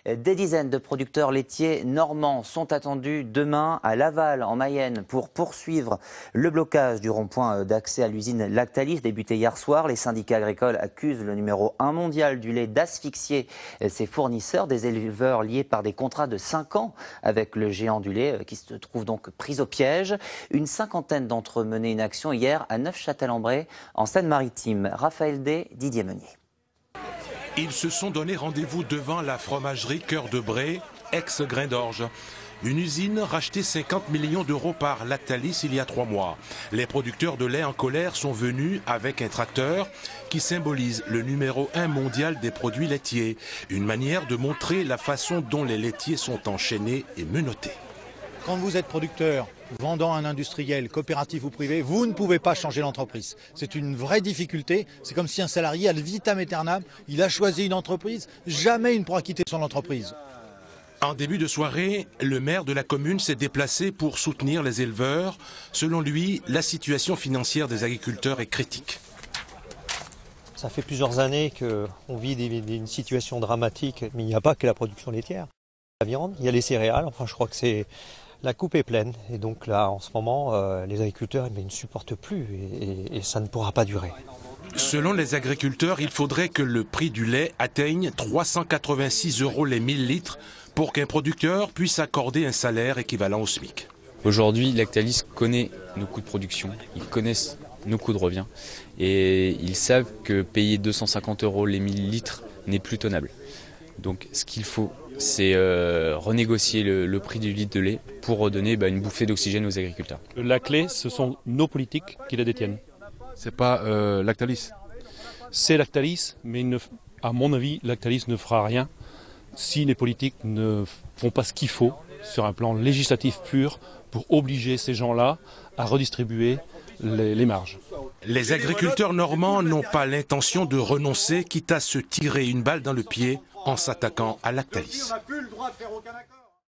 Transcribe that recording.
Des dizaines de producteurs laitiers normands sont attendus demain à Laval, en Mayenne, pour poursuivre le blocage du rond-point d'accès à l'usine Lactalis débuté hier soir. Les syndicats agricoles accusent le numéro 1 mondial du lait d'asphyxier ses fournisseurs, des éleveurs liés par des contrats de 5 ans avec le géant du lait qui se trouve donc pris au piège. Une cinquantaine d'entre eux menaient une action hier à Neufchâtel-en-Bray, en Seine-Maritime. Raphaël D, Didier Meunier. Ils se sont donné rendez-vous devant la fromagerie Cœur de Bray, ex-Grain d'Orge. Une usine rachetée 50 millions d'euros par Lactalis il y a 3 mois. Les producteurs de lait en colère sont venus avec un tracteur qui symbolise le numéro 1 mondial des produits laitiers. Une manière de montrer la façon dont les laitiers sont enchaînés et menottés. Quand vous êtes producteur, vendant à un industriel, coopératif ou privé, vous ne pouvez pas changer l'entreprise. C'est une vraie difficulté. C'est comme si un salarié, ad vitam aeternam, il a choisi une entreprise, jamais il ne pourra quitter son entreprise. En début de soirée, le maire de la commune s'est déplacé pour soutenir les éleveurs. Selon lui, la situation financière des agriculteurs est critique. Ça fait plusieurs années qu'on vit une situation dramatique, mais il n'y a pas que la production laitière. La viande, il y a les céréales, enfin je crois que la coupe est pleine. Et donc là, en ce moment, les agriculteurs ne supportent plus et ça ne pourra pas durer. Selon les agriculteurs, il faudrait que le prix du lait atteigne 386 € les 1000 litres pour qu'un producteur puisse accorder un salaire équivalent au SMIC. Aujourd'hui, Lactalis connaît nos coûts de production, ils connaissent nos coûts de revient et ils savent que payer 250 € les 1000 litres n'est plus tenable. Donc ce qu'il faut, c'est renégocier le prix du litre de lait pour redonner une bouffée d'oxygène aux agriculteurs. La clé, ce sont nos politiques qui la détiennent. C'est pas Lactalis. C'est Lactalis, mais à mon avis, Lactalis ne fera rien si les politiques ne font pas ce qu'il faut sur un plan législatif pur pour obliger ces gens-là à redistribuer les marges. Les agriculteurs normands n'ont pas l'intention de renoncer, quitte à se tirer une balle dans le pied en s'attaquant à Lactalis.